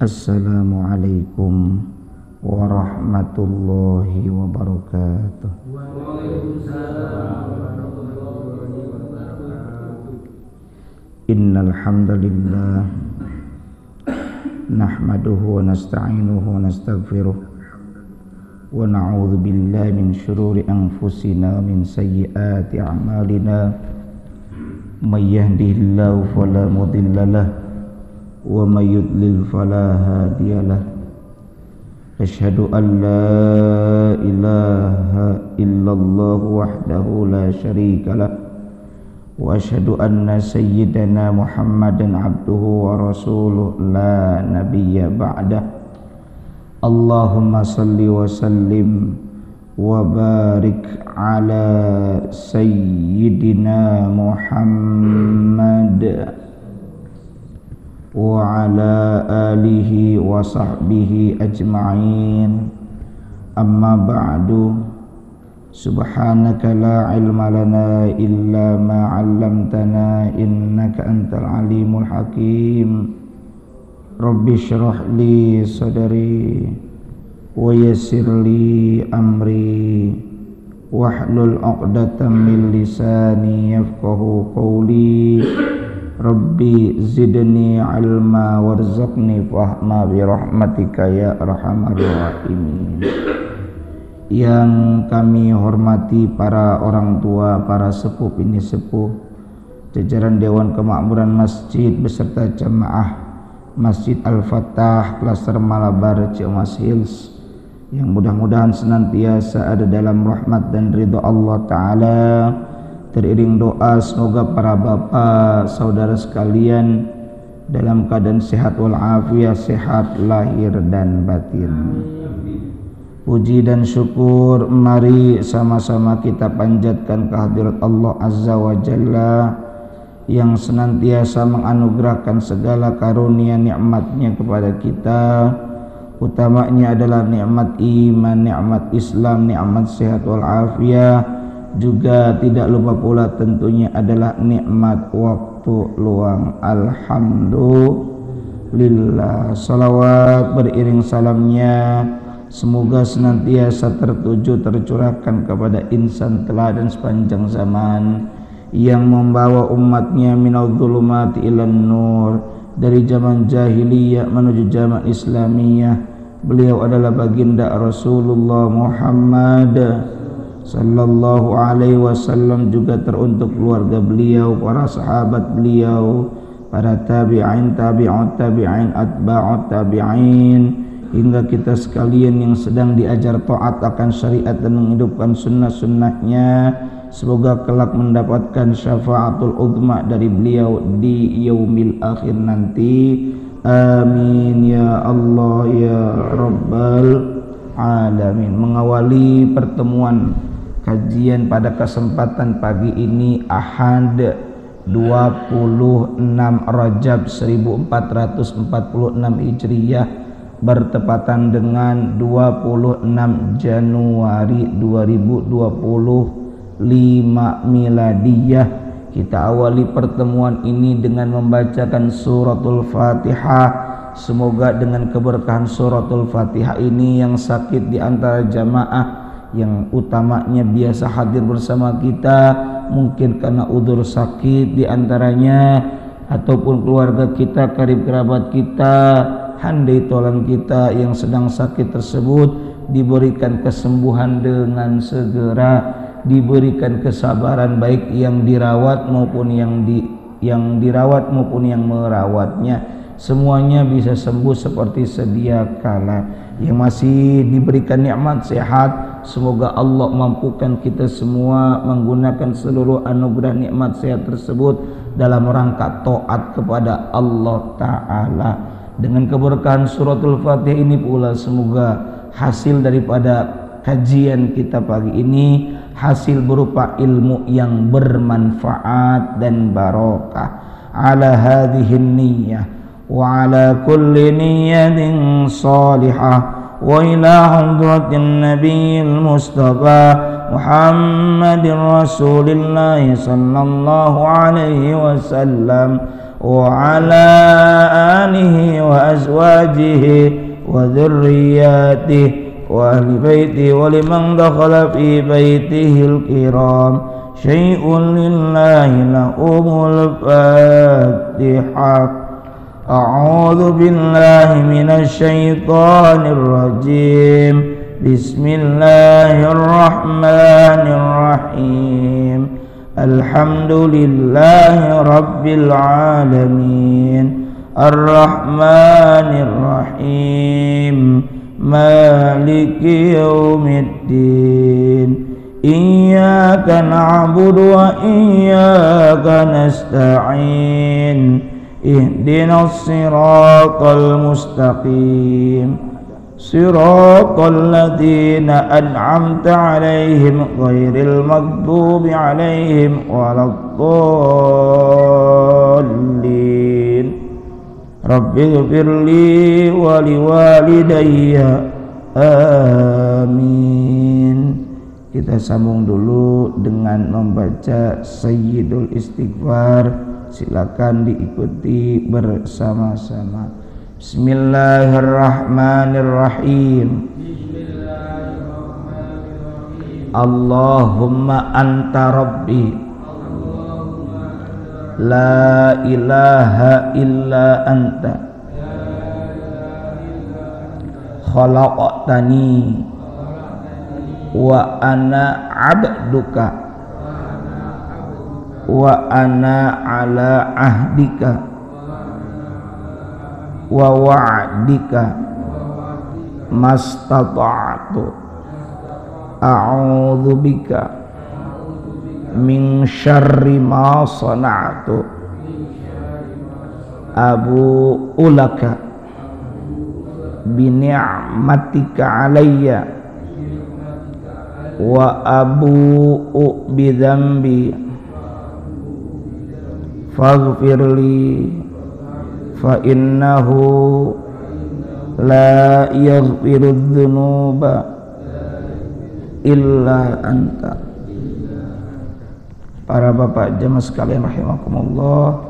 Assalamualaikum warahmatullahi wabarakatuh. Innal hamdalillah nahmaduhu wa nasta'inuhu wa nastaghfiruh wa na'udzu billahi min shururi anfusina min sayyiati a'malina may yahdihillahu fala mudilla lahu wa may yudlil fala hadiyalah. Asyhadu an la ilaha illallah wahdahu la syarikalah wa asyhadu anna sayyidana Muhammadan abduhu wa rasuluh la nabiyya ba'dah. Allahumma salli wa sallim wa barik ala sayyidina Muhammad wa ala alihi wa sahbihi ajma'in. Amma ba'du, subhanaka la ilma lana illa ma 'allamtana innaka antal alimul hakim. Rabbi shrah li sadri wa yassir li amri wahlul 'uqdatam min lisani yafqahu qawli. Rabbi zidni ilma warzuqni fahma bi rahmatika ya arhamar rahimin. Yang kami hormati para orang tua, para sepuh bini sepuh, jajaran Dewan Kemakmuran Masjid beserta jamaah Masjid Al-Fatah Klaster Malabar Ciamas Hills, yang mudah-mudahan senantiasa ada dalam rahmat dan ridha Allah Ta'ala. Teriring doa semoga para bapak saudara sekalian dalam keadaan sehat walafiat, sehat lahir dan batin. Puji dan syukur mari sama-sama kita panjatkan kehadirat Allah Azza wa Jalla yang senantiasa menganugerahkan segala karunia nikmatnya kepada kita. Utamanya adalah nikmat iman, nikmat Islam, nikmat sehat walafiat. Juga tidak lupa pula tentunya adalah nikmat waktu luang. Alhamdulillah. Salawat beriring salamnya semoga senantiasa tertuju tercurahkan kepada insan teladan sepanjang zaman yang membawa umatnya minal dhulumati ilan nur, dari zaman jahiliyah menuju zaman islamiyah. Beliau adalah baginda Rasulullah Muhammad sallallahu alaihi wasallam, juga teruntuk keluarga beliau, para sahabat beliau, para tabi'in, tabi'ut tabi'in, atba'ut tabi'in, hingga kita sekalian yang sedang diajar taat akan syariat dan menghidupkan sunnah-sunnahnya. Semoga kelak mendapatkan syafaatul uzma dari beliau di yaumil akhir nanti. Amin ya Allah ya Rabbal alamin. Mengawali pertemuan kajian pada kesempatan pagi ini Ahad 26 Rajab 1446 Hijriyah bertepatan dengan 26 Januari 2025 Miladiyah. Kita awali pertemuan ini dengan membacakan suratul Fatihah. Semoga dengan keberkahan suratul Fatihah ini yang sakit di antara jamaah yang utamanya biasa hadir bersama kita, mungkin karena udzur sakit di antaranya, ataupun keluarga kita, karib kerabat kita, handai tolan kita yang sedang sakit tersebut, diberikan kesembuhan dengan segera, diberikan kesabaran baik yang dirawat maupun yang dirawat maupun yang merawatnya, semuanya bisa sembuh seperti sedia kala. Yang masih diberikan nikmat sehat, semoga Allah mampukan kita semua menggunakan seluruh anugerah nikmat sehat tersebut dalam rangka taat kepada Allah Ta'ala. Dengan keberkahan suratul Fatihah ini pula semoga hasil daripada kajian kita pagi ini hasil berupa ilmu yang bermanfaat dan barokah. Ala hadhihin niyyah wa ala kulli niyyatin salihah wa ila hadratin nabiyil mustafa Muhammadir Rasulillah sallallahu alaihi wasallam wa ala alihi wa azwajihi wa dhurriyyatihi wa ahli baiti wa liman dakhala fi baitihil kiram syai'un lillahi lahumul fatihah. A'udzu billahi minasy syaithanir rajim. Bismillahirrahmanirrahim. Alhamdulillahi rabbil alamin. Ar-Rahmanir Rahim. Maliki yaumiddin. Iyyaka na'budu wa iyyaka nasta'in. Ihdinas siratal mustaqim. Siratal ladzina an'amta 'alaihim ghairil maghdubi 'alaihim waladdallin. Rabbighfirli wa liwalidayya. Amin. Kita sambung dulu dengan membaca Sayyidul Istighfar. Silakan diikuti bersama-sama. Bismillahirrahmanirrahim. Allahumma anta rabbi la ilaha illa anta khalaqtani wa ana abduka wa ana ala ahdika wa wa'dika mastata'tu a'udzu bika min syarri ma sana'tu abu'u laka bi ni'matika alayya wa abu'u bi dzambi faghfirli fa innahu la yaghfirudz dzunuba illa anta. Para bapak jemaah sekalian rahimakumullah,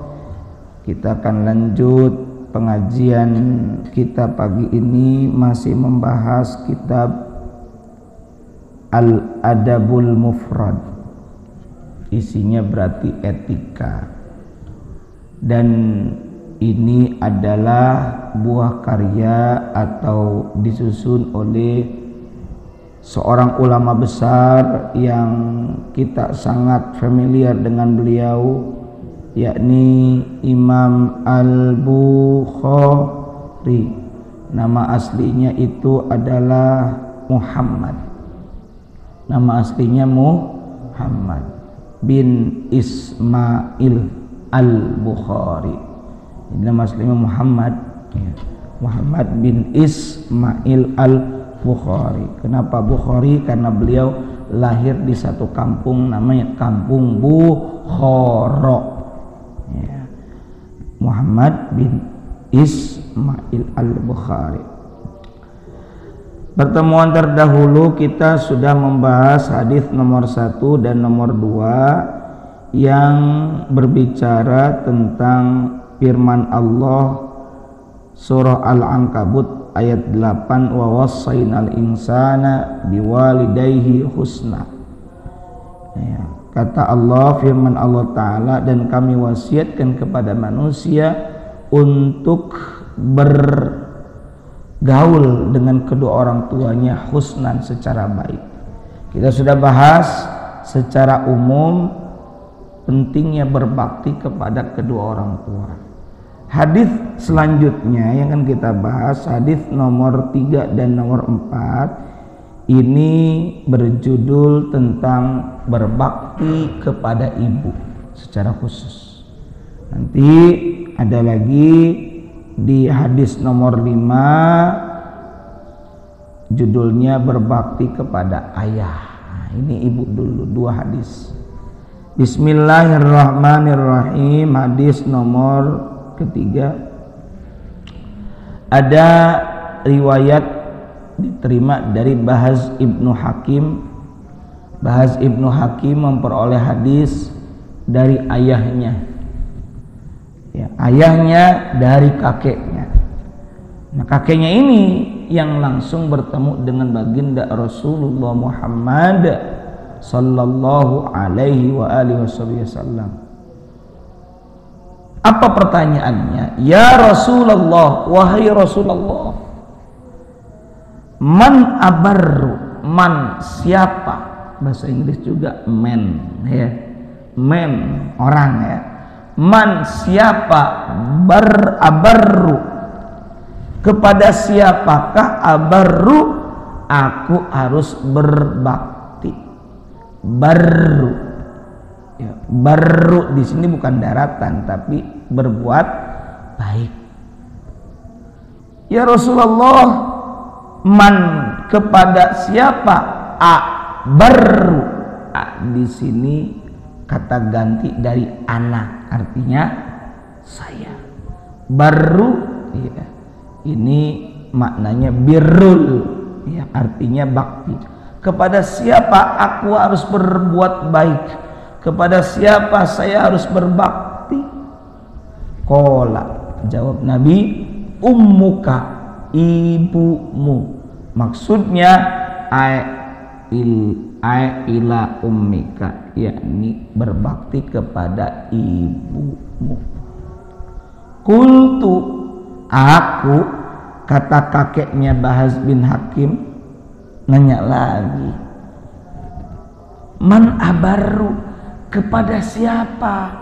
kita akan lanjut pengajian kita pagi ini masih membahas kitab Al-Adabul Mufrad. Isinya berarti etika. Dan ini adalah buah karya atau disusun oleh seorang ulama besar yang kita sangat familiar dengan beliau, yakni Imam Al-Bukhari. Nama aslinya itu adalah Muhammad. Nama aslinya Muhammad bin Ismail Al-Bukhari. Nama aslinya Muhammad bin Ismail Al-Bukhari. Kenapa Bukhari? Karena beliau lahir di satu kampung namanya Kampung Bukhara. Ya. Muhammad bin Ismail Al-Bukhari. Pertemuan terdahulu kita sudah membahas hadis nomor 1 dan nomor 2 yang berbicara tentang firman Allah surah Al-Ankabut ayat 8, wa wassaynal insana biwalidayhi husna. Ya, kata Allah, firman Allah Ta'ala, dan kami wasiatkan kepada manusia untuk gaul dengan kedua orang tuanya husnan, secara baik. Kita sudah bahas secara umum pentingnya berbakti kepada kedua orang tua. Hadis selanjutnya yang akan kita bahas, hadis nomor 3 dan nomor 4, ini berjudul tentang berbakti kepada ibu secara khusus. Nanti ada lagi di hadis nomor 5, judulnya berbakti kepada ayah. Nah, ini ibu dulu, 2 hadis. Bismillahirrahmanirrahim. Hadis nomor ketiga, ada riwayat diterima dari Bahaz Ibnu Hakim. Bahaz Ibnu Hakim memperoleh hadis dari ayahnya, ya, ayahnya dari kakeknya. Nah, kakeknya ini yang langsung bertemu dengan baginda Rasulullah Muhammad sallallahu alaihi wa alihi wasallam. Apa pertanyaannya? Ya Rasulullah, wahai Rasulullah, man abarru, man siapa, bahasa Inggris juga man, ya, man orang, ya, man siapa, abarru, kepada siapakah abarru aku harus berbakti. Barru, ya, barru di sini bukan daratan tapi berbuat baik. Ya Rasulullah, man kepada siapa, baru di sini kata ganti dari anak, artinya saya. Baru, ya, ini maknanya birrul, ya, artinya bakti. Kepada siapa aku harus berbuat baik, kepada siapa saya harus berbakti. Qala, jawab Nabi, ummuka, ibumu. Maksudnya ila ummika, yakni berbakti kepada ibumu. Qultu, aku, kata kakeknya Bahaz bin Hakim, nanya lagi, man abarru, kepada siapa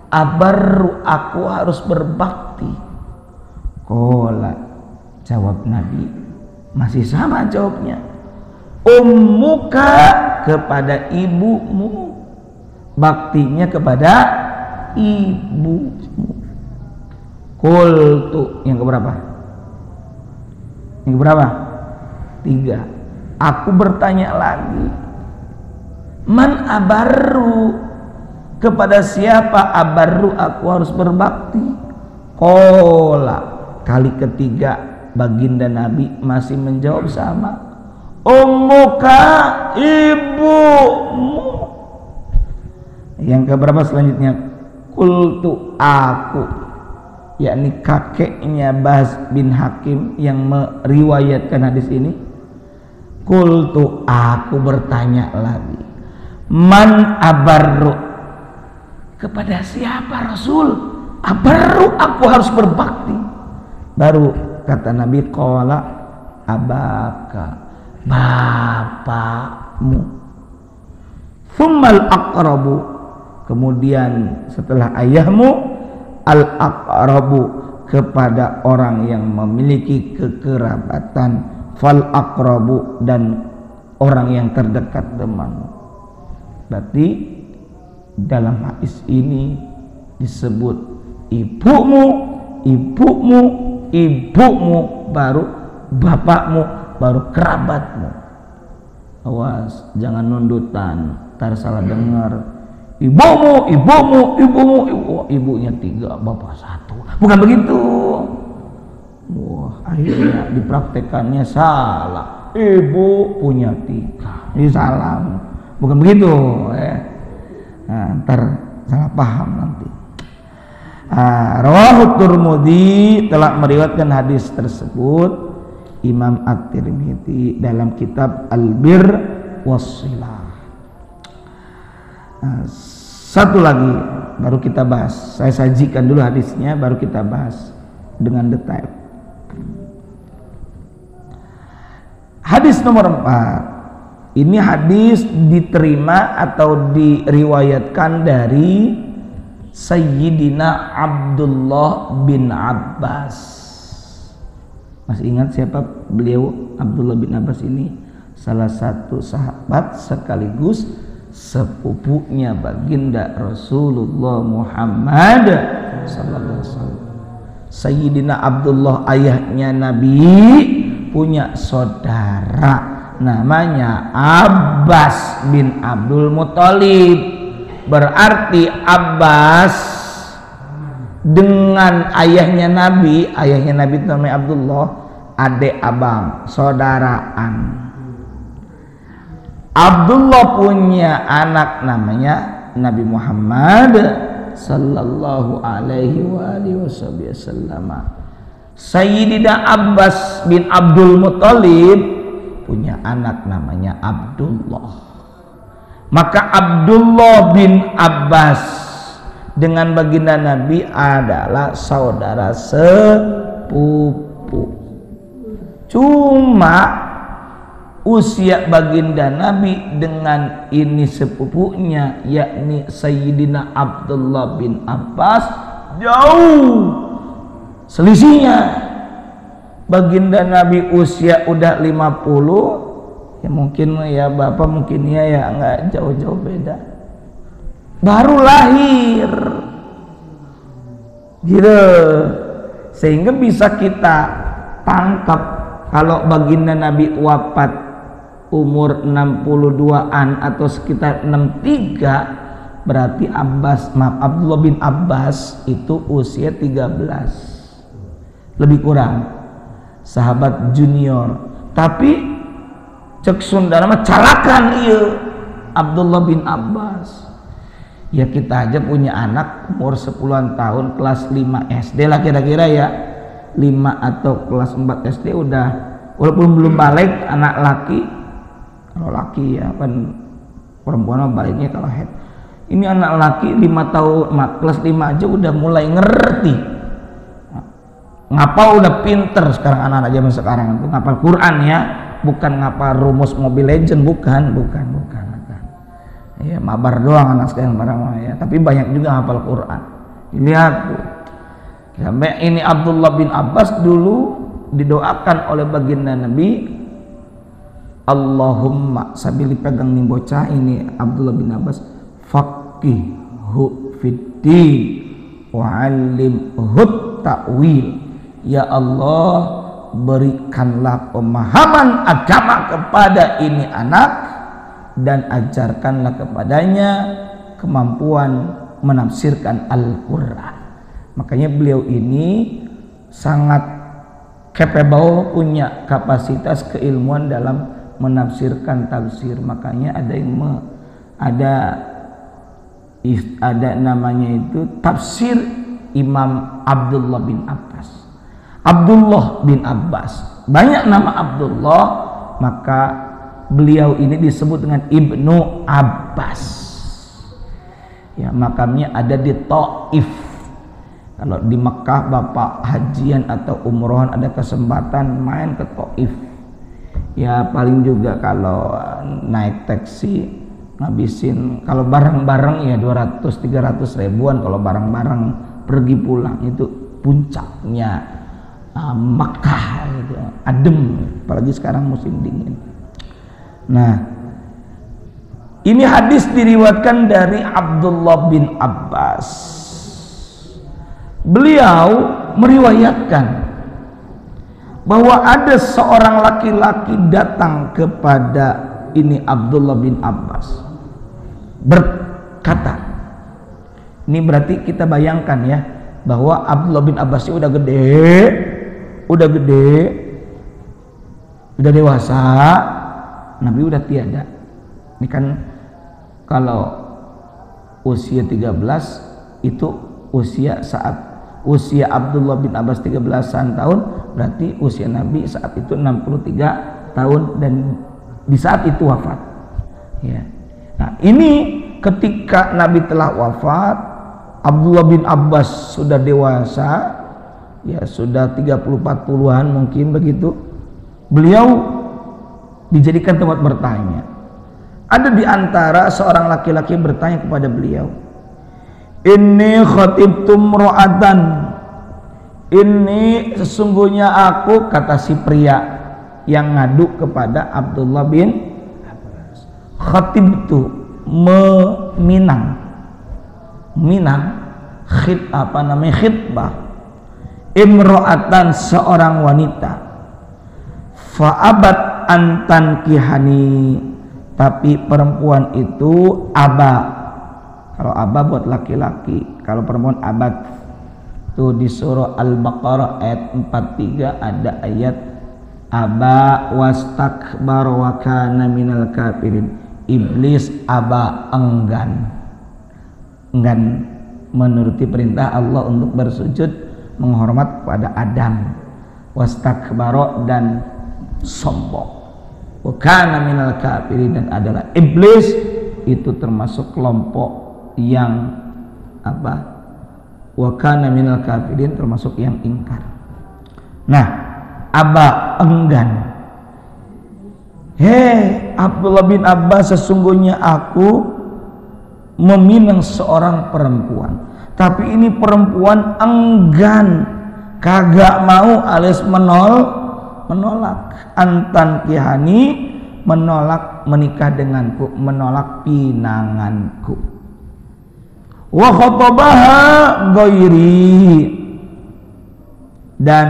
abarru aku harus berbakti. Qala, jawab Nabi, masih sama jawabnya, ummuka, kepada ibumu, baktinya kepada ibumu. Qultu, yang keberapa? Yang keberapa? 3. Aku bertanya lagi, man abarru, kepada siapa abarru aku harus berbakti. Qala, kali ketiga baginda Nabi masih menjawab sama, ummuka, ibumu. Yang keberapa selanjutnya? Qultu, aku, yakni kakeknya Bahaz bin Hakim yang meriwayatkan hadis ini. Qultu, aku bertanya lagi, man abarru, kepada siapa Rasul abarru aku harus berbakti. Baru kata Nabi, qala abaka, bapakmu. Tsummal aqrabu, kemudian setelah ayahmu, al aqrabu, kepada orang yang memiliki kekerabatan, fal aqrabu, dan orang yang terdekat denganmu. Berarti dalam hadis ini disebut ibumu, ibumu, ibumu, baru bapakmu, baru kerabatmu. Awas, jangan nundutan, ntar salah dengar. Ibumu, ibumu, ibumu, ibunya 3, bapak 1. Bukan begitu. Wah, akhirnya dipraktekannya salah. Ibu punya 3, ini salah. Bukan begitu, ya. Nah, ntar salah paham nanti. Rawahu Tirmidzi, telah meriwayatkan hadis tersebut Imam At-Tirmidzi dalam kitab Al-Bir Was-Silah. Satu lagi baru kita bahas. Saya sajikan dulu hadisnya, baru kita bahas dengan detail. Hadis nomor 4. Ini hadis diterima atau diriwayatkan dari Sayyidina Abdullah bin Abbas. Masih ingat siapa beliau? Abdullah bin Abbas ini salah satu sahabat sekaligus sepupunya baginda Rasulullah Muhammad sallallahu alaihi wasallam. Sayyidina Abdullah ayahnya Nabi punya saudara namanya Abbas bin Abdul Muthalib. Berarti Abbas dengan ayahnya Nabi itu namanya Abdullah, adik abang, saudaraan. Abdullah punya anak namanya Nabi Muhammad sallallahu alaihi wasallam. Sayyidina Abbas bin Abdul Muthalib punya anak namanya Abdullah. Maka Abdullah bin Abbas dengan baginda Nabi adalah saudara sepupu. Cuma usia baginda Nabi dengan ini sepupunya, yakni Sayyidina Abdullah bin Abbas, jauh selisihnya. Baginda Nabi usia udah 50, ya mungkin ya bapak mungkin ya nggak jauh-jauh beda, baru lahir gitu. Sehingga bisa kita tangkap kalau baginda Nabi wafat umur 62-an atau sekitar 63, berarti Abdullah bin Abbas itu usia 13 lebih kurang, sahabat junior. Tapi cek Sunda nama calakan iya Abdullah bin Abbas. Ya kita aja punya anak umur 10-an tahun kelas 5 SD lah kira-kira ya, 5 atau kelas 4 SD udah, walaupun belum balik anak laki. Kalau laki ya kan perempuan baliknya kalau head. Ini anak laki 5 tahun kelas 5 aja udah mulai ngerti. Ngapal udah pinter sekarang anak-anak zaman sekarang itu, ngapal Quran ya, bukan ngapal rumus Mobile Legend, bukan. Ya mabar doang anak sekarang barang ya, tapi banyak juga ngapal Quran. Lihat tuh. Sampai ini Abdullah bin Abbas dulu didoakan oleh baginda Nabi, Allahumma, sambil dipegang nih bocah ini Abdullah bin Abbas, faqihhu fiddin wa'allimhu ta'wil. Ya Allah, berikanlah pemahaman agama kepada ini anak dan ajarkanlah kepadanya kemampuan menafsirkan Al-Quran. Makanya beliau ini sangat capable, punya kapasitas keilmuan dalam menafsirkan tafsir. Makanya ada namanya itu tafsir Imam Abdullah bin Abbas. Abdullah bin Abbas, banyak nama Abdullah, maka beliau ini disebut dengan Ibnu Abbas. Ya, makamnya ada di Taif. Kalau di Mekah bapak hajian atau umrohan ada kesempatan main ke Taif, ya paling juga kalau naik taksi ngabisin, kalau bareng-bareng ya 200-300 ribuan. Kalau bareng-bareng pergi pulang itu puncaknya Mekah gitu, adem, apalagi sekarang musim dingin. Nah, ini hadis diriwayatkan dari Abdullah bin Abbas. Beliau meriwayatkan bahwa ada seorang laki-laki datang kepada ini Abdullah bin Abbas berkata, ini berarti kita bayangkan ya bahwa Abdullah bin Abbas itu udah gede, udah dewasa, Nabi udah tiada. Ini kan kalau usia 13 itu usia Abdullah bin Abbas 13-an tahun, berarti usia Nabi saat itu 63 tahun dan di saat itu wafat. Ya. Nah, ini ketika Nabi telah wafat, Abdullah bin Abbas sudah dewasa, ya sudah 30-40-an mungkin begitu. Beliau dijadikan tempat bertanya. Ada di antara seorang laki-laki bertanya kepada beliau, "Inni khatibtum ro'atan." Ini sesungguhnya aku, kata si pria yang ngadu kepada Abdullah bin Abbas. Khatib itu meminang, khitbah. Imro'atan, seorang wanita. Fa'abat antan kihani, tapi perempuan itu aba. Kalau aba buat laki-laki, kalau perempuan abad. Tuh di surah Al-Baqarah ayat 43 ada ayat aba wastakbar wa kana minal kafirin. Iblis aba, enggan menuruti perintah Allah untuk bersujud menghormat kepada Adam. Wastakbaro, dan sombong. Wa kana minal kafirin, dan adalah iblis itu termasuk kelompok yang apa? Wa kana minal kafirin, termasuk yang ingkar. Nah, aba, enggan. Hei Abdullah bin Abbas, sesungguhnya aku meminang seorang perempuan, tapi ini perempuan enggan, kagak mau, alias menolak. Antan kihani, menolak menikah denganku, menolak pinanganku. Wa khatabaha ghairi, dan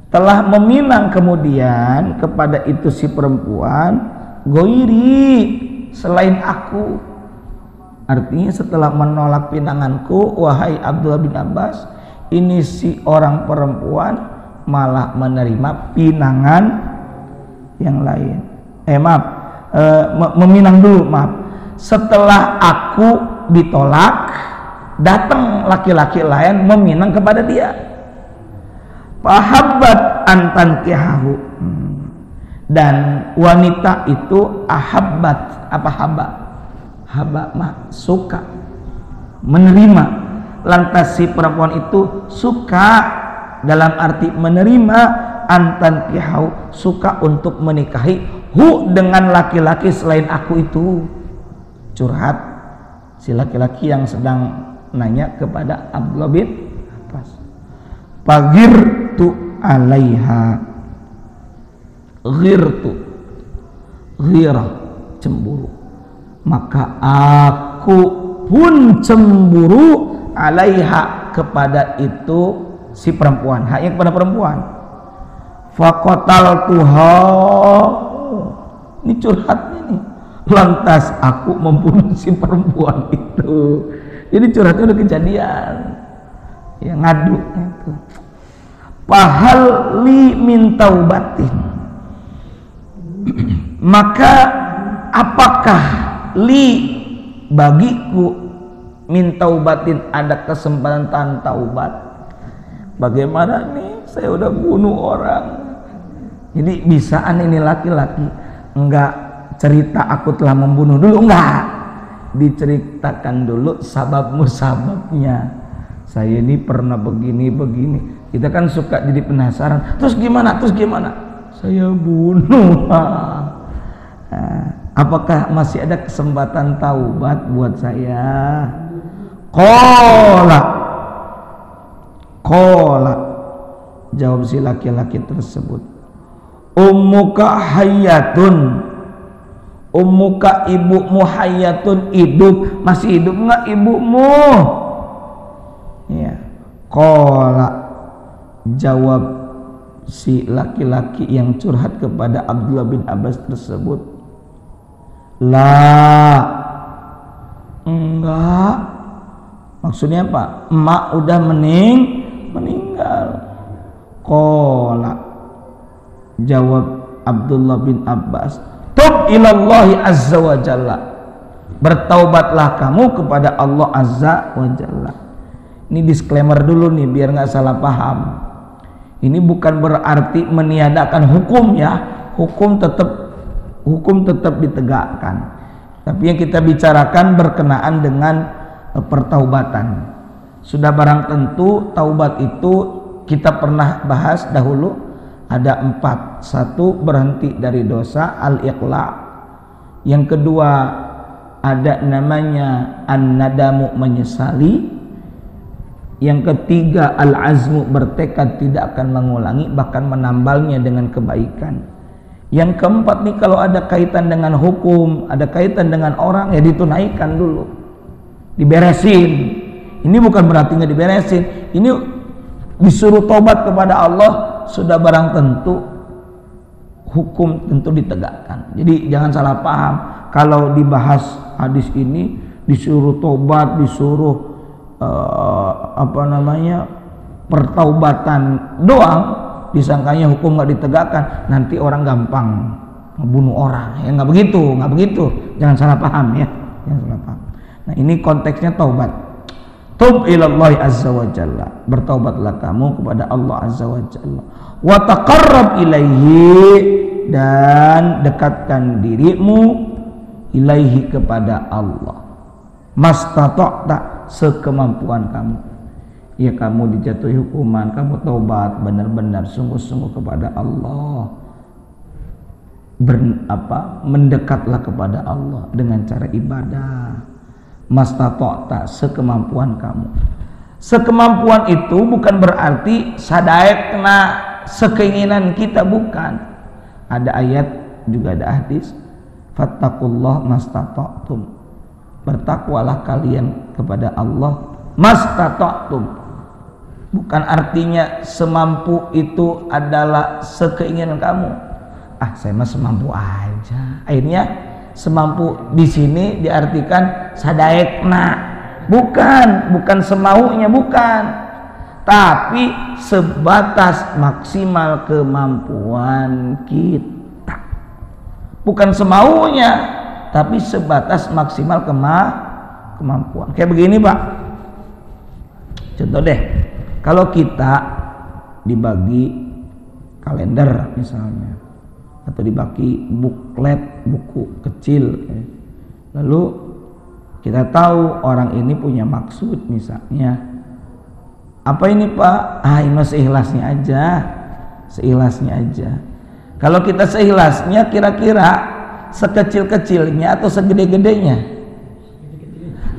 telah meminang kemudian kepada itu si perempuan ghairi, selain aku. Artinya setelah menolak pinanganku, wahai Abdullah bin Abbas, ini si orang perempuan malah menerima pinangan yang lain. Meminang dulu, maaf. Setelah aku ditolak, datang laki-laki lain meminang kepada dia. Fahabbat antan kihahu, dan wanita itu ahabbat, apa haba mah suka, menerima. Lantas si perempuan itu suka, dalam arti menerima, antan kihahu, suka untuk menikahi dengan laki-laki selain aku itu. Curhat si laki-laki yang sedang nanya kepada Abdullah bin Abbas. Pagirtu alaiha, ghirah, cemburu. Maka aku pun cemburu alaiha, kepada itu si perempuan, haknya kepada perempuan. Faqataltuha, ini curhatnya nih. Lantas aku membunuh si perempuan itu. Jadi curhatnya udah kejadian, ya ngadu itu. Pahal li min taubatin, maka apakah li bagiku min taubatin, ada kesempatan taubat. Bagaimana nih, saya udah bunuh orang. Jadi bisaan ini laki-laki enggak cerita aku telah membunuh dulu, enggak, diceritakan dulu sabab musababnya. Saya ini pernah begini. Kita kan suka jadi penasaran, terus gimana? Saya bunuh. Apakah masih ada kesempatan taubat buat saya? Qala, jawab si laki-laki tersebut, ummuka hayyatun, ummuka, ibumu, hayyatun, hidup, masih hidup enggak ibumu? Ya. Qala, jawab si laki-laki yang curhat kepada Abdullah bin Abbas tersebut, la, enggak. Maksudnya apa? Emak udah meninggal. Qala, jawab Abdullah bin Abbas, tub ilallahi azza wa jalla, bertaubatlah kamu kepada Allah azza wa jalla. Ini disclaimer dulu nih biar nggak salah paham. Ini bukan berarti meniadakan hukum ya, hukum tetap ditegakkan. Tapi yang kita bicarakan berkenaan dengan pertaubatan. Sudah barang tentu taubat itu kita pernah bahas dahulu, Ada 4. 1, berhenti dari dosa, al-iqla'. Yang kedua, ada namanya an-nadamu, menyesali. Yang ketiga, al-azmu, bertekad tidak akan mengulangi, bahkan menambalnya dengan kebaikan. Yang keempat nih, kalau ada kaitan dengan hukum, ada kaitan dengan orang, ya ditunaikan dulu, diberesin. Ini bukan berarti nggak diberesin, ini disuruh tobat kepada Allah, sudah barang tentu hukum tentu ditegakkan. Jadi jangan salah paham, kalau dibahas hadis ini disuruh tobat, disuruh pertaubatan doang, disangkanya hukum nggak ditegakkan, nanti orang gampang membunuh orang. Ya nggak begitu, jangan salah paham ya, jangan salah paham. Nah ini konteksnya taubat. Tub ilallah azza wa jalla, bertaubatlah kamu kepada Allah azza wa jalla. Wa taqarrab ilaihi, dan dekatkan dirimu ilaihi, kepada Allah. Mastata'ta, sekemampuan kamu. Ya kamu dijatuhi hukuman, kamu taubat benar-benar sungguh-sungguh kepada Allah. Mendekatlah kepada Allah dengan cara ibadah. Mastata'ta, sekemampuan kamu. Sekemampuan itu bukan berarti sadaek kena sekeinginan kita, bukan. Ada ayat juga ada hadis, fattaqullah mastata'tum, bertakwalah kalian kepada Allah mastata'tum. Bukan artinya semampu itu adalah sekeinginan kamu. Saya mah semampu aja. Akhirnya semampu di sini diartikan sadaekna, bukan semaunya, bukan, tapi sebatas maksimal kemampuan kita, bukan semaunya, tapi sebatas maksimal kemampuan. Kayak begini Pak, contoh deh, kalau kita dibagi kalender misalnya, atau dibagi buklet, buku kecil, lalu kita tahu orang ini punya maksud, misalnya apa ini Pak? Ini seikhlasnya aja. Kalau kita seikhlasnya, kira-kira sekecil-kecilnya atau segede-gedenya?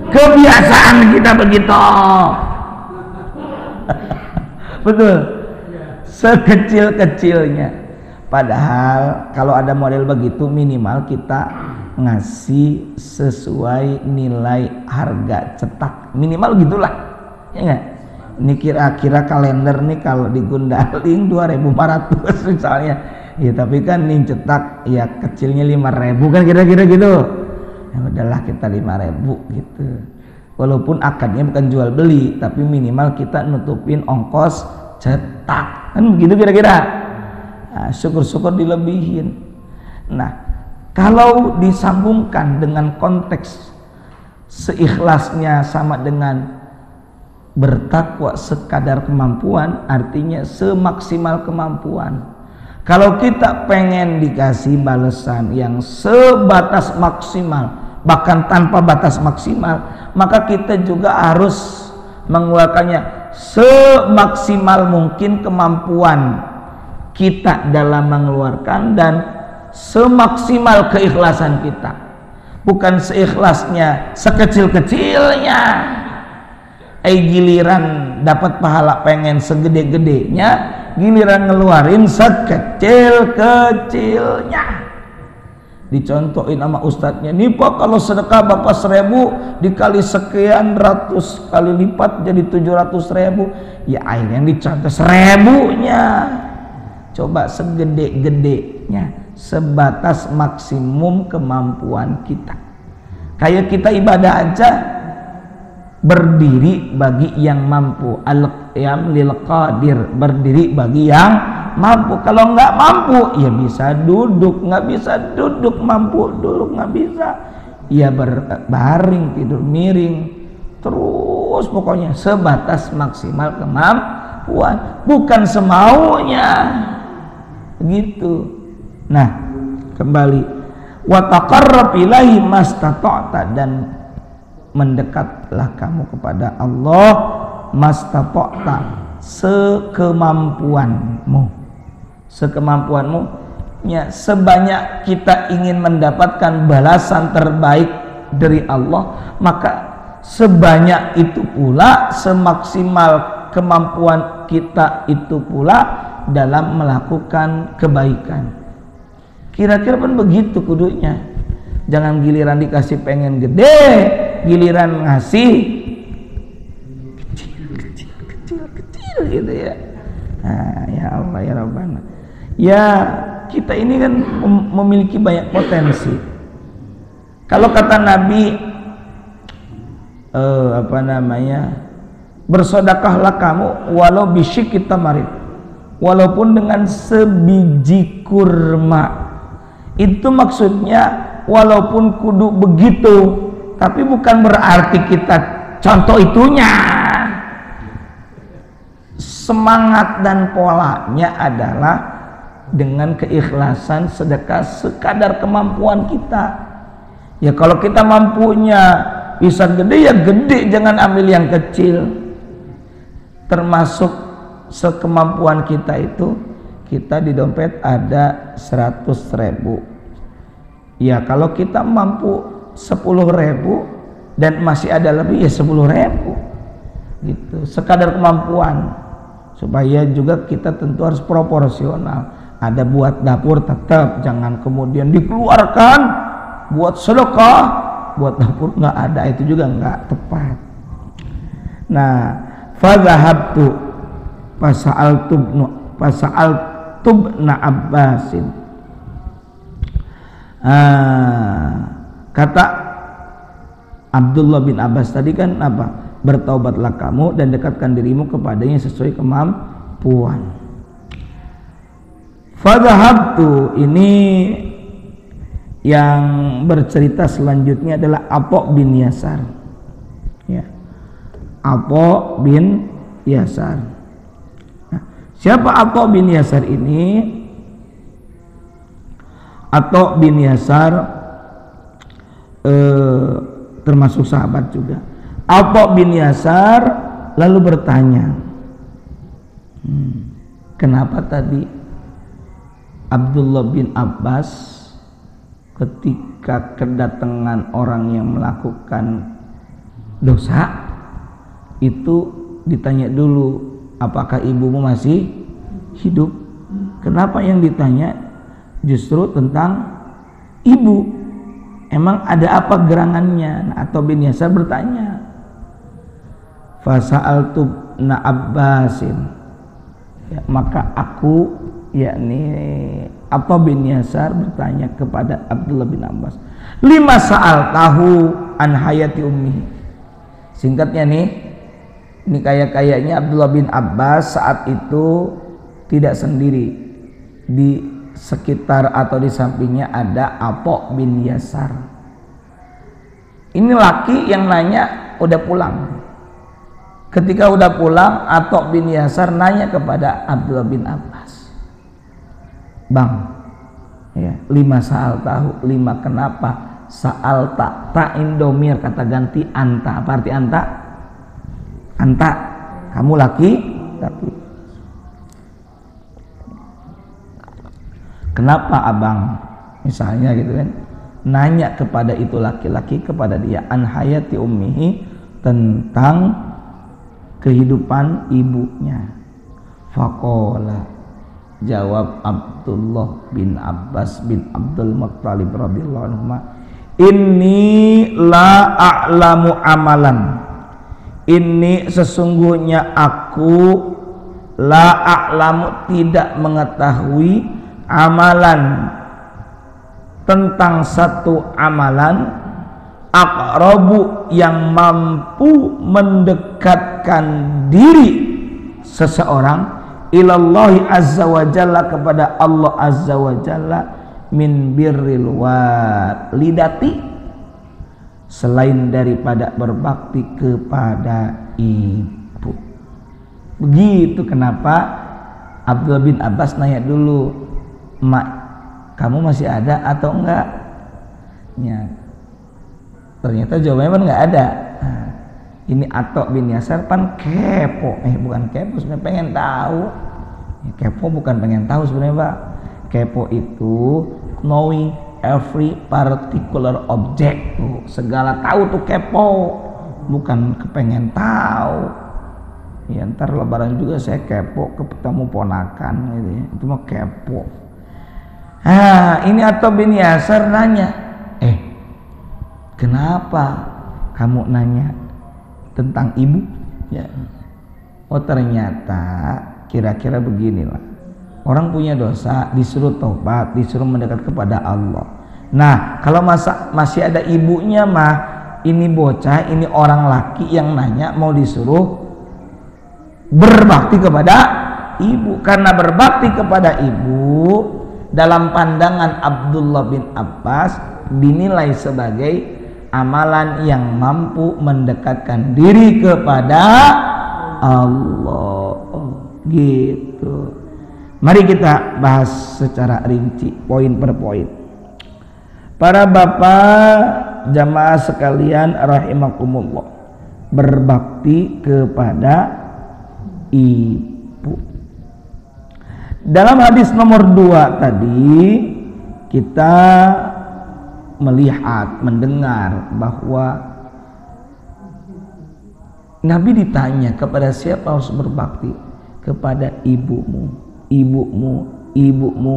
Kebiasaan kita begitu. Betul, sekecil-kecilnya. Padahal kalau ada model begitu, minimal kita ngasih sesuai nilai harga cetak, minimal gitulah, ya enggak? Ini kira-kira kalender nih kalau digundaling 2.400 misalnya, ya tapi kan nih cetak ya kecilnya 5.000 kan, kira-kira gitu. Ya udahlah kita 5.000 gitu. Walaupun akadnya bukan jual beli, tapi minimal kita nutupin ongkos cetak, kan begitu kira-kira. Nah, syukur-syukur dilebihin. Nah, kalau disambungkan dengan konteks seikhlasnya sama dengan bertakwa sekadar kemampuan, artinya semaksimal kemampuan. Kalau kita pengen dikasih balasan yang sebatas maksimal, bahkan tanpa batas maksimal, maka kita juga harus mengeluarkannya semaksimal mungkin kemampuan kita dalam mengeluarkan, dan semaksimal keikhlasan kita, bukan seikhlasnya sekecil-kecilnya. Giliran dapat pahala pengen segede-gedenya, giliran ngeluarin sekecil-kecilnya. Dicontohin sama ustadznya, nih Pak, kalau sedekah Bapak 1.000 dikali sekian ratus kali lipat jadi 700.000. Ya akhirnya dicontoh 1.000-nya. Coba segede-gedenya, sebatas maksimum kemampuan kita. Kayak kita ibadah aja, berdiri bagi yang mampu, al-qiyam lil qadir, berdiri bagi yang mampu. Kalau nggak mampu ya bisa duduk, nggak bisa duduk, mampu duduk nggak bisa ya berbaring, tidur miring, terus pokoknya sebatas maksimal kemampuan, bukan semaunya begitu. Nah, kembali, wa taqarrab ilaihi mastata'ta, dan mendekatlah kamu kepada Allah mastata'ta, sekemampuanmu. sekemampuanmu. Ya, sebanyak kita ingin mendapatkan balasan terbaik dari Allah, maka sebanyak itu pula, semaksimal kemampuan kita itu pula dalam melakukan kebaikan. Kira-kira pun begitu kudunya. Jangan giliran dikasih pengen gede, giliran ngasih kecil gitu ya. Nah, ya Allah ya Rabbana. Ya, kita ini kan memiliki banyak potensi. Kalau kata Nabi bersodakahlah kamu walau bisyikki tamarin, walaupun dengan sebiji kurma. Itu maksudnya walaupun kudu begitu, tapi bukan berarti kita contoh itunya. Semangat dan polanya adalah dengan keikhlasan sedekah sekadar kemampuan kita. Ya kalau kita mampunya bisa gede ya gede, jangan ambil yang kecil. Termasuk sekemampuan kita itu, kita di dompet ada 100.000. Ya kalau kita mampu 10.000 dan masih ada lebih ya 10.000 gitu, sekadar kemampuan. Supaya juga kita tentu harus proporsional. Ada buat dapur tetap, jangan kemudian dikeluarkan buat sedekah, buat dapur nggak ada, itu juga nggak tepat. Nah, fadhahabtu fasa'altubna Abbasin. Kata Abdullah bin Abbas tadi kan apa? Bertaubatlah kamu dan dekatkan dirimu kepadanya sesuai kemampuan. Fadhahabtu ini yang bercerita selanjutnya adalah Atha bin Yasar. Ya. Atha bin Yasar. Nah, siapa Atha bin Yasar ini? Atha bin Yasar termasuk sahabat juga. Atha bin Yasar lalu bertanya, kenapa tadi Abdullah bin Abbas ketika kedatangan orang yang melakukan dosa itu ditanya dulu, apakah ibumu masih hidup? Kenapa yang ditanya justru tentang ibu? Emang ada apa gerangannya? Nah, Atha bin Yasar bertanya, fasa'altu na Abbasin, ya, maka aku yakni Atha bin Yasar bertanya kepada Abdullah bin Abbas, lima sa'al tahu an hayati ummi. Singkatnya nih, ini kayaknya Abdullah bin Abbas saat itu tidak sendiri, di sekitar atau di sampingnya ada Atha bin Yasar. Ini laki yang nanya udah pulang. Ketika udah pulang, Atha bin Yasar nanya kepada Abdullah bin Abbas, Bang, ya, 5 sa'al tahu, 5 kenapa? Sa'al tak indomir, kata ganti anta. Apa arti anta? Anta, kamu laki, tapi kenapa abang misalnya gitu kan, nanya kepada itu laki-laki kepada dia an hayati ummihi, tentang kehidupan ibunya. Faqala, jawab Abdullah bin Abbas bin Abdul Muttalib radhiyallahu anhu, inni la a'lamu amalan, ini sesungguhnya aku la a'lamu tidak mengetahui amalan, tentang satu amalan aqrabu yang mampu mendekatkan diri seseorang ilallahi azza wa jalla, kepada Allah azza wa jalla, min birril walidati, selain daripada berbakti kepada ibu. Begitu kenapa Abdullah bin Abbas nanya dulu, mak kamu masih ada atau enggak? Ya, ternyata jawabannya kan enggak ada. Nah, ini Atha bin Yasar pan kepo, bukan kepo, sebenarnya pengen tahu Kepo bukan pengen tahu sebenarnya, Pak. Kepo itu knowing every particular object. Segala tahu tuh kepo, bukan kepengen tahu. Ya ntar lebaran juga saya kepo ketemu ponakan gitu ya. Itu mah kepo. Ini Atha bin Yasar nanya, kenapa kamu nanya tentang ibu? Ya. Oh ternyata kira-kira beginilah. Orang punya dosa disuruh taubat, disuruh mendekat kepada Allah. Nah kalau masih ada ibunya mah, ini bocah, ini orang laki yang nanya mau disuruh berbakti kepada ibu. Karena berbakti kepada ibu dalam pandangan Abdullah bin Abbas dinilai sebagai amalan yang mampu mendekatkan diri kepada Allah. Gitu. Mari kita bahas secara rinci, poin per poin. Para bapak jamaah sekalian rahimakumullah, berbakti kepada ibu. Dalam hadis nomor 2 tadi kita melihat, mendengar bahwa Nabi ditanya kepada siapa harus berbakti? Kepada ibumu, ibumu, ibumu,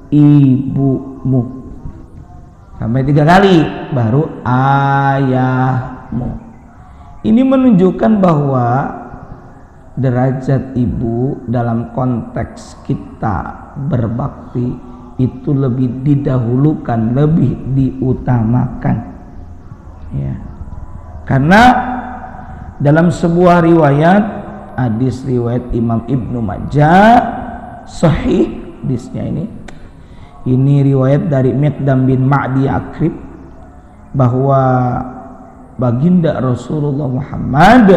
ibumu. Sampai 3 kali baru ayahmu. Ini menunjukkan bahwa derajat ibu dalam konteks kita berbakti itu lebih didahulukan, lebih diutamakan. Ya. Karena dalam sebuah riwayat, hadis riwayat Imam Ibnu Majah, sahih hadisnya ini riwayat dari Miqdam bin Ma'di Akrib, bahwa baginda Rasulullah Muhammad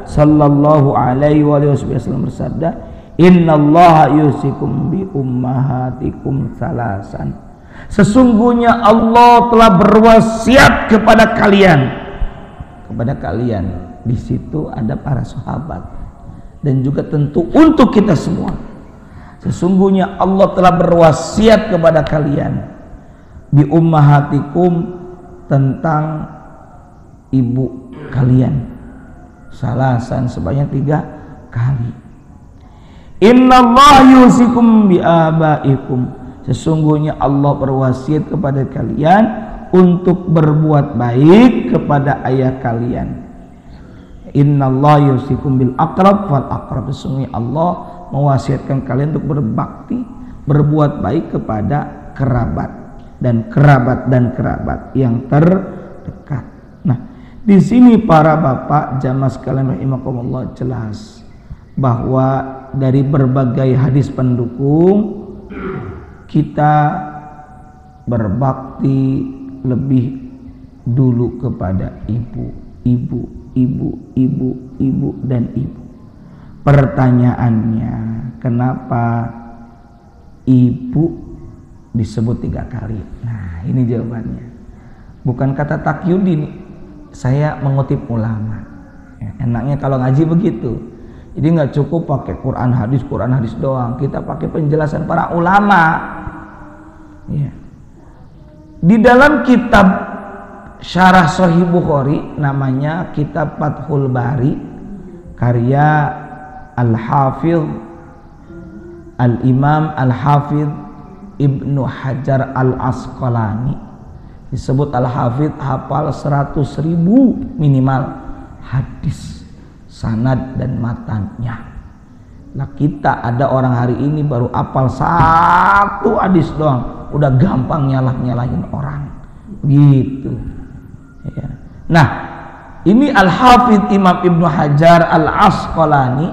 sallallahu alaihi wasallam bersabda, innallaha yusikum bi ummahatikum salasan. Sesungguhnya Allah telah berwasiat kepada kalian. Di situ ada para sahabat dan juga tentu untuk kita semua. Sesungguhnya Allah telah berwasiat kepada kalian bi ummahatikum, tentang ibu kalian, salasan, sebanyak 3 kali. Innallaha yusikum bi abaikum. Sesungguhnya Allah berwasiat kepada kalian untuk berbuat baik kepada ayah kalian. Innallaha yusikum bil aqrab fal aqrab. Sesungguhnya Allah mewasiatkan kalian untuk berbakti, berbuat baik kepada kerabat dan kerabat yang terdekat. Nah, di sini para bapak jamaah sekalian rahimakumullah, jelas bahwa dari berbagai hadis pendukung kita berbakti lebih dulu kepada ibu dan ibu. Pertanyaannya, kenapa ibu disebut 3 kali? Nah, ini jawabannya. Bukan kata Taqiyuddin, saya mengutip ulama. Enaknya kalau ngaji begitu. Jadi nggak cukup pakai Quran hadis doang. Kita pakai penjelasan para ulama. Ya. Di dalam kitab Syarah Sahih Bukhari, namanya kitab Fathul Bari, karya Al-Hafidh Al-Imam Al-Hafidh Ibnu Hajar Al-Asqalani. Disebut Al-Hafidh hafal 100.000 minimal hadis, sanad dan matannya. Nah, kita ada orang hari ini baru hafal 1 hadis doang, udah gampang nyalahin orang gitu ya. Nah, ini Al-Hafidh Imam Ibnu Hajar Al-Asqalani,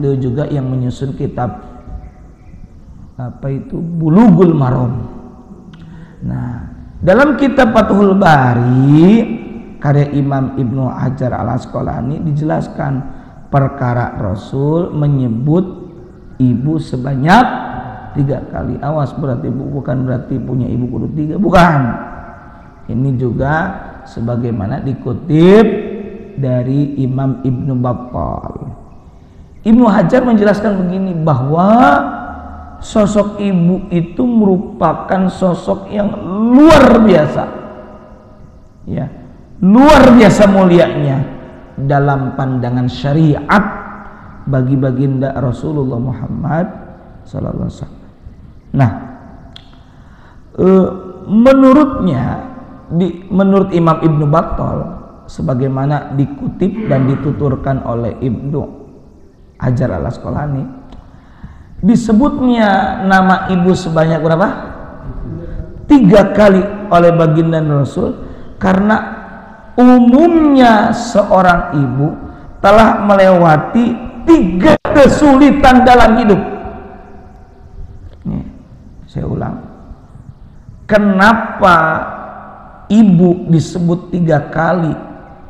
dia juga yang menyusun kitab Bulughul Maram. Nah, dalam kitab Fathul Bari karya Imam Ibnu Hajar Al-Asqalani dijelaskan perkara Rasul menyebut ibu sebanyak 3 kali. Awas, berarti bukan berarti punya ibu kudu 3, bukan. Ini juga sebagaimana dikutip dari Imam Ibnu Battal. Ibnu Hajar menjelaskan begini, bahwa sosok ibu itu merupakan sosok yang luar biasa, ya, luar biasa mulianya dalam pandangan syariat bagi baginda Rasulullah Muhammad sallallahu alaihi wasallam. Nah, menurut Imam Ibnu Battal, sebagaimana dikutip dan dituturkan oleh Ibnu Hajar al-Asqalani, disebutnya nama ibu sebanyak berapa? 3 kali oleh baginda Rasul, karena umumnya seorang ibu telah melewati 3 kesulitan dalam hidup. Nih, saya ulang. Kenapa ibu disebut 3 kali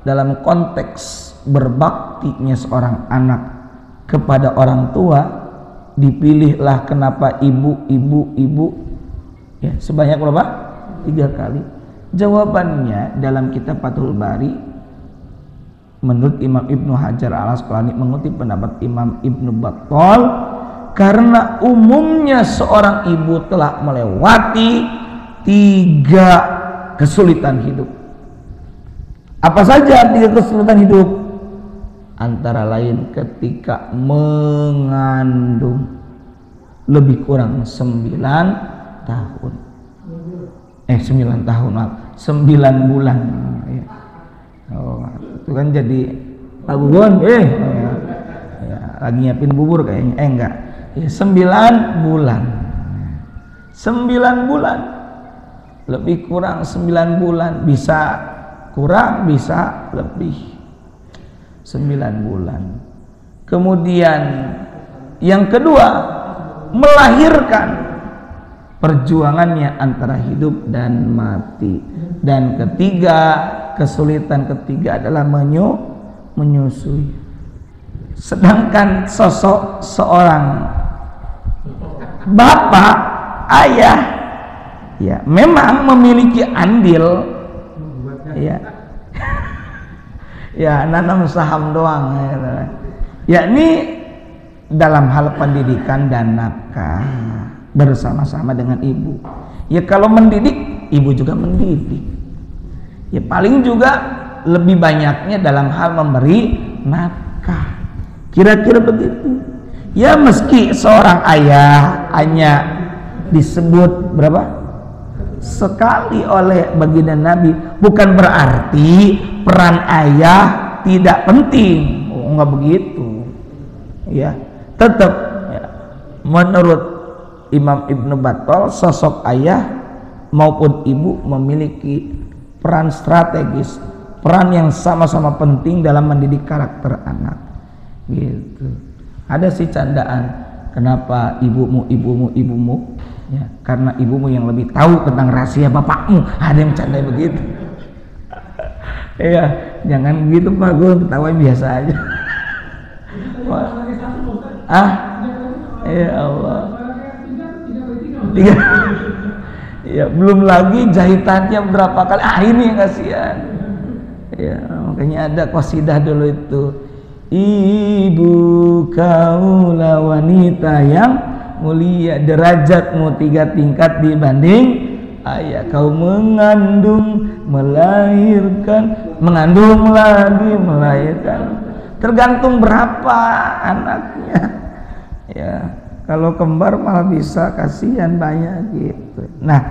dalam konteks berbaktinya seorang anak kepada orang tua? Dipilihlah kenapa ibu ya, sebanyak berapa? 3 kali. Jawabannya dalam kitab Fathul Bari, menurut Imam Ibnu Hajar al-Asqalani mengutip pendapat Imam Ibnu Battal, karena umumnya seorang ibu telah melewati 3 kesulitan hidup. Apa saja 3 kesulitan hidup? Antara lain ketika mengandung lebih kurang 9 tahun. 9 tahun, maaf, 9 bulan. Ya. Oh, itu kan jadi Pak Gugun, ya, lagi nyiapin bubur kayaknya. Enggak. Ya, 9 bulan. 9 bulan. Lebih kurang 9 bulan, bisa kurang, bisa lebih. 9 bulan. Kemudian yang kedua, melahirkan, perjuangannya antara hidup dan mati. Dan ketiga, kesulitan ketiga adalah menyusui. Sedangkan sosok seorang bapak, ayah, ya, memang memiliki andil, ya, ya, nanam saham doang, yakni dalam hal pendidikan dan nafkah bersama-sama dengan ibu. Ya, kalau mendidik, ibu juga mendidik. Ya, paling juga lebih banyaknya dalam hal memberi nafkah. Kira-kira begitu. Ya, meski seorang ayah hanya disebut berapa? Sekali oleh baginda Nabi, bukan berarti peran ayah tidak penting. Oh, enggak begitu. Ya, tetap ya, menurut Imam Ibnu Battal, sosok ayah maupun ibu memiliki peran strategis, peran yang sama-sama penting dalam mendidik karakter anak. Gitu. Ada sih candaan, kenapa ibumu, ya, karena ibumu yang lebih tahu tentang rahasia bapakmu. Ada yang candai begitu. Iya, jangan begitu Pak, gue ketawa biasa aja. Ya Allah. 3. Ya, belum lagi jahitannya berapa kali. Ini yang kasihan. Ya, makanya ada qasidah dulu itu. Ibu kaulah wanita yang mulia, derajatmu 3 tingkat dibanding ayah. Kau mengandung, melahirkan, mengandung lagi, melahirkan. Tergantung berapa anaknya. Ya, kalau kembar malah bisa kasihan banyak gitu. Nah,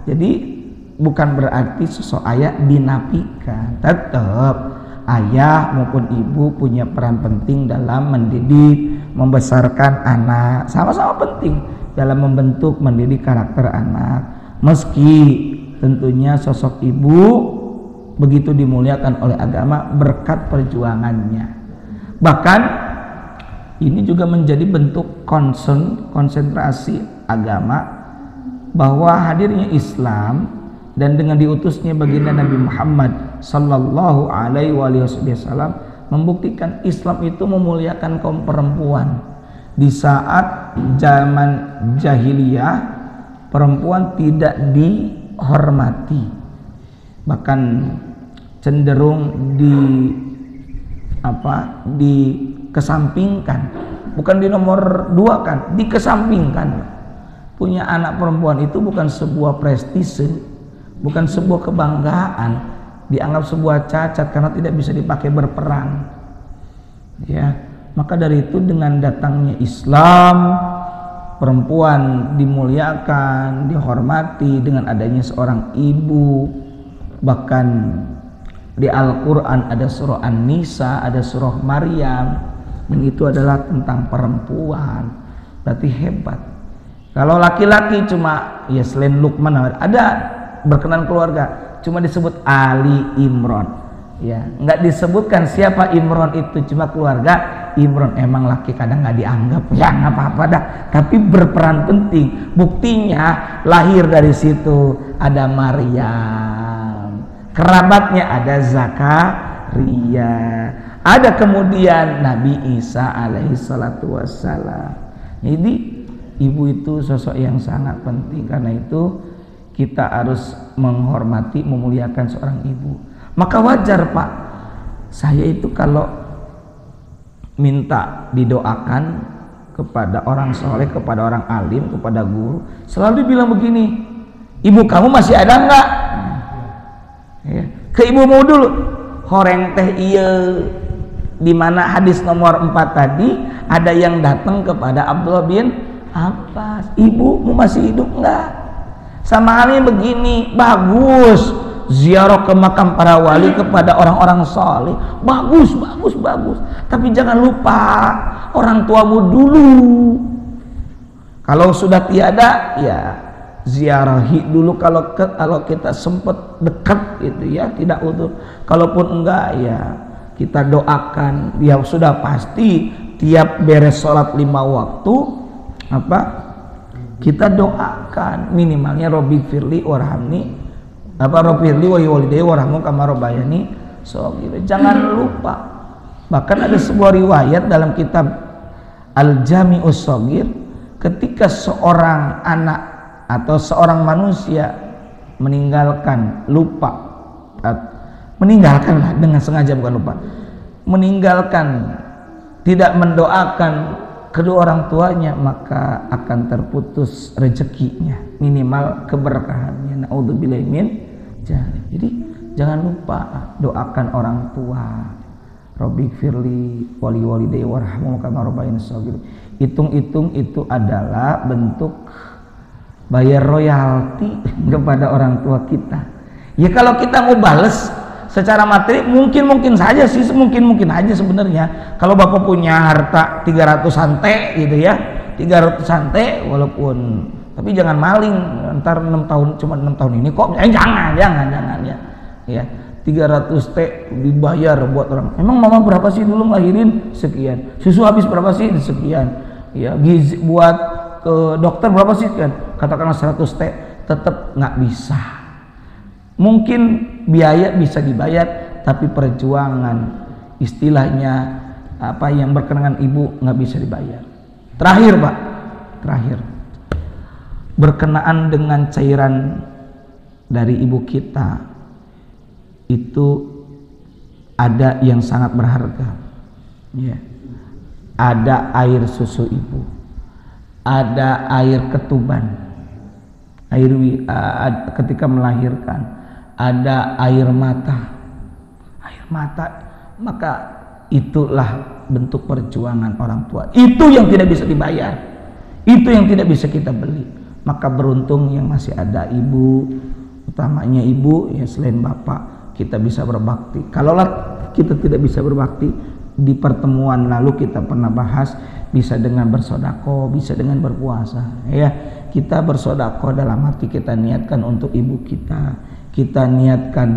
jadi bukan berarti sosok ayah dinafikan. Tetap ayah maupun ibu punya peran penting dalam mendidik, membesarkan anak. Sama-sama penting dalam membentuk, mendidik karakter anak. Meski tentunya sosok ibu begitu dimuliakan oleh agama berkat perjuangannya. Bahkan ini juga menjadi bentuk konsentrasi agama, bahwa hadirnya Islam dan dengan diutusnya baginda Nabi Muhammad sallallahu alaihi wasallam membuktikan Islam itu memuliakan kaum perempuan. Di saat zaman jahiliyah, perempuan tidak dihormati, bahkan cenderung dikesampingkan, bukan di nomor 2 kan, dikesampingkan. Punya anak perempuan itu bukan sebuah prestise, bukan sebuah kebanggaan, dianggap sebuah cacat karena tidak bisa dipakai berperang. Ya, maka dari itu dengan datangnya Islam, perempuan dimuliakan, dihormati dengan adanya seorang ibu. Bahkan di Al-Quran ada surah An-Nisa, ada surah Maryam, yang itu adalah tentang perempuan. Berarti hebat. Kalau laki-laki cuma ya selain Luqman ada berkenan keluarga, cuma disebut Ali Imran. Ya, nggak disebutkan siapa Imran itu, cuma keluarga Imran. Emang laki kadang nggak dianggap, ya nggak apa-apa dah, tapi berperan penting. Buktinya lahir dari situ ada Maryam, kerabatnya ada Zakaria, ada kemudian Nabi Isa alaihi salatu wassalam. Jadi ibu itu sosok yang sangat penting. Karena itu kita harus menghormati, memuliakan seorang ibu. Maka wajar Pak, saya itu kalau minta didoakan kepada orang soleh, kepada orang alim, kepada guru, selalu bilang begini, ibu kamu masih ada enggak? Ya. Ke ibumu dulu. Horeng teh iya, dimana hadis nomor 4 tadi ada yang datang kepada Abdullah bin Abbas, ibumu masih hidup enggak? Sama halnya begini, bagus ziarah ke makam para wali, kepada orang-orang soleh, bagus, tapi jangan lupa orang tuamu dulu. Kalau sudah tiada, ya ziarahi dulu. Kalau kita sempat dekat gitu ya, tidak utuh. Kalaupun enggak, ya kita doakan. Ya sudah pasti tiap beres sholat 5 waktu kita doakan minimalnya Robbi firli warhamni, Robbi firli wa walidayya warhamhum kama rabbayani shaghira. Jangan lupa. Bahkan ada sebuah riwayat dalam kitab Al-Jami'us Shaghir, ketika seorang anak atau seorang manusia meninggalkanlah dengan sengaja, bukan lupa, meninggalkan, tidak mendoakan kedua orang tuanya, maka akan terputus rezekinya, minimal keberkahannya. Naudzubillahi min dzalik. Jadi jangan lupa doakan orang tua. Robbi firli wali walidayya warhamhum kama rabbayani shaghira. Hitung-hitung itu adalah bentuk bayar royalti kepada orang tua kita. Ya kalau kita mau bales secara materi mungkin saja sih, mungkin aja sebenarnya. Kalau Bapak punya harta 300 sante gitu ya, 300 sante, walaupun, tapi jangan maling ntar 6 tahun, cuma 6 tahun ini kok, jangan ya 300 T dibayar buat orang. Emang mama berapa sih dulu ngelahirin? Sekian. Susu habis berapa sih? Sekian. Ya gizi buat ke dokter berapa sih? Kan katakanlah 100 T, tetap nggak bisa. Mungkin biaya bisa dibayar, tapi perjuangan, istilahnya apa yang berkenaan ibu nggak bisa dibayar. Terakhir Pak, berkenaan dengan cairan dari ibu kita, itu ada yang sangat berharga. Ya. Ada air susu ibu, ada air ketuban, ketika melahirkan, ada air mata, maka itulah bentuk perjuangan orang tua. Itu yang tidak bisa dibayar, itu yang tidak bisa kita beli. Maka beruntung yang masih ada ibu, utamanya ibu ya, selain bapak kita bisa berbakti. Kalaulah kita tidak bisa berbakti, di pertemuan lalu kita pernah bahas, bisa dengan bersodako, bisa dengan berpuasa. Ya, kita bersodako dalam hati kita niatkan untuk ibu kita. Kita niatkan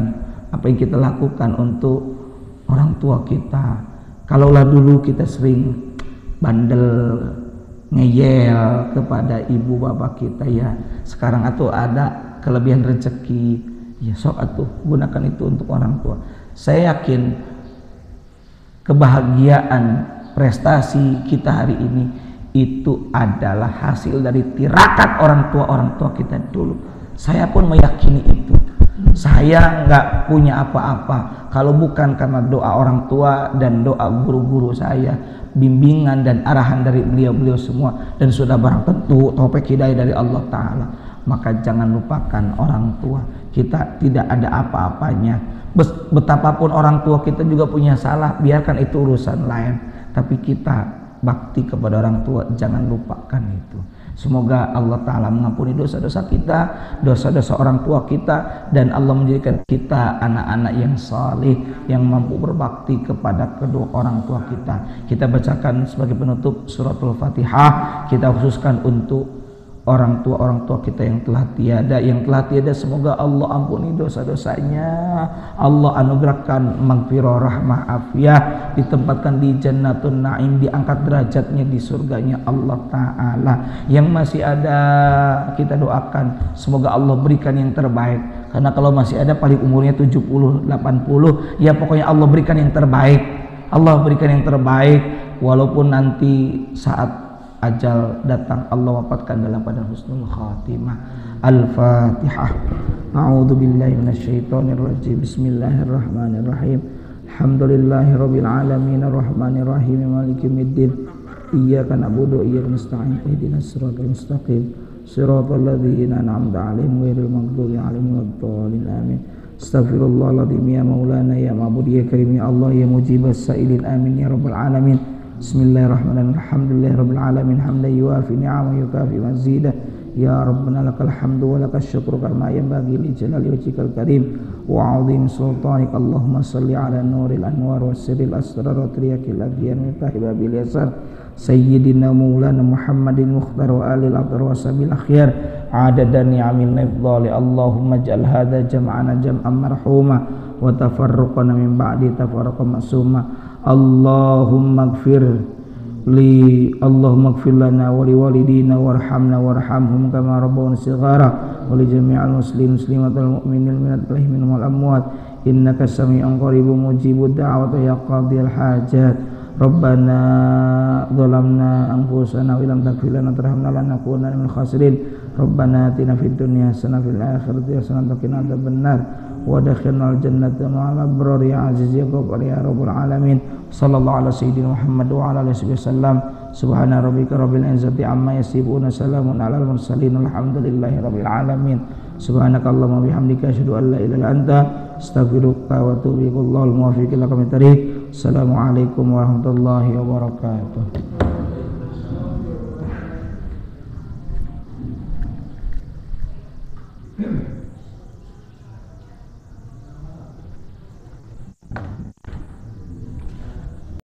apa yang kita lakukan untuk orang tua kita. Kalaulah dulu kita sering bandel, ngeyel kepada ibu bapak kita, ya sekarang atuh ada kelebihan rezeki, ya sok atuh gunakan itu untuk orang tua. Saya yakin kebahagiaan prestasi kita hari ini itu adalah hasil dari tirakat orang tua kita dulu. Saya pun meyakini itu. Saya nggak punya apa-apa kalau bukan karena doa orang tua dan doa guru-guru saya, bimbingan dan arahan dari beliau-beliau semua, dan sudah barang tentu taufik hidayah dari Allah Ta'ala. Maka jangan lupakan orang tua. Kita tidak ada apa-apanya. Betapapun orang tua kita juga punya salah, biarkan itu urusan lain. Tapi kita bakti kepada orang tua, jangan lupakan itu. Semoga Allah Ta'ala mengampuni dosa-dosa kita, dosa-dosa orang tua kita, dan Allah menjadikan kita anak-anak yang saleh, yang mampu berbakti kepada kedua orang tua kita. Kita bacakan sebagai penutup suratul Fatihah. Kita khususkan untuk orang tua kita yang telah tiada, semoga Allah ampuni dosa-dosanya, Allah anugerahkan maghfirah, rahmah, afiyah, ditempatkan di Jannatun Naim, diangkat derajatnya di surganya Allah Ta'ala. Yang masih ada kita doakan semoga Allah berikan yang terbaik, karena kalau masih ada paling umurnya 70, 80, ya pokoknya Allah berikan yang terbaik. Allah berikan yang terbaik, walaupun nanti saat ajal datang Allah wafatkan dalam keadaan husnul khatimah. Al-Fatihah. A'udzu billahi minasyaitonir rajim. Bismillahirrahmanirrahim. Alhamdulillahirabbil alamin arrahmanir rahim maliki yaumiddin. Iyyaka na'budu wa iyyaka nasta'in. Ihdinas siratal mustaqim. Siratal ladzina an'amta 'alaihim ghairil maghdubi 'alaihim waladdallin. Amin. Astaghfirullahaladzim ya maulana ya ma'bud ya karim ya Allah ya mujibas sa'ilin. Amin ya rabbal alamin. Bismillahirrahmanirrahim. Alhamdulillahirabbil alamin hamdan yuwafi ni'amahu yukafi mazidah. Ya Rabbana lakal hamdu wa lakal syukru kama yanbaghi li jalali wajhikal karim wa 'azim sultanik. Allahumma shalli ala nuril anwar wa sirril asrar wa triyakil adyan mutahi babil yasar sayyidina maulana Muhammadin mukhtar wa alil abrar wa sabil akhyar adadan ni'amil nafdhali. Allahumma ij'al hadha jam'ana jam'an marhuma wa tafarruqana min ba'di tafarruqan ma'suma. Allahumma ighfir lana wa liwalidina warhamna warhamhum kama rabbawna shighara wa li jami'il muslimin muslimatil mu'minin minal lahmin wal amwat innaka sami'un qaribun mujibud da'wati ya qadhiyal hajat. Rabbana zalamna anfusana wa illam taghfir lana tarhamna lanakunanna minal khasirin. Rabbana atina fid dunya hasanah fil akhirati hasanah wa qina adzabannar wa adkhilnal jannata ma'al abrar ya aziz ya ghafur ya rabbal alamin. Sallallahu ala sayyidina Muhammad wa ala alihi wasallam. Subhana rabbika rabbil izzati amma yasifun, salamun alal mursalin, alhamdulillahi rabbil alamin. Subhanakallahumma bihamdika asyhadu an la ilaha illa anta astaghfiruka wa atubu ilaik. Wallahul muwaffiq ila aqwamit thariq. Assalamualaikum warahmatullahi wabarakatuh.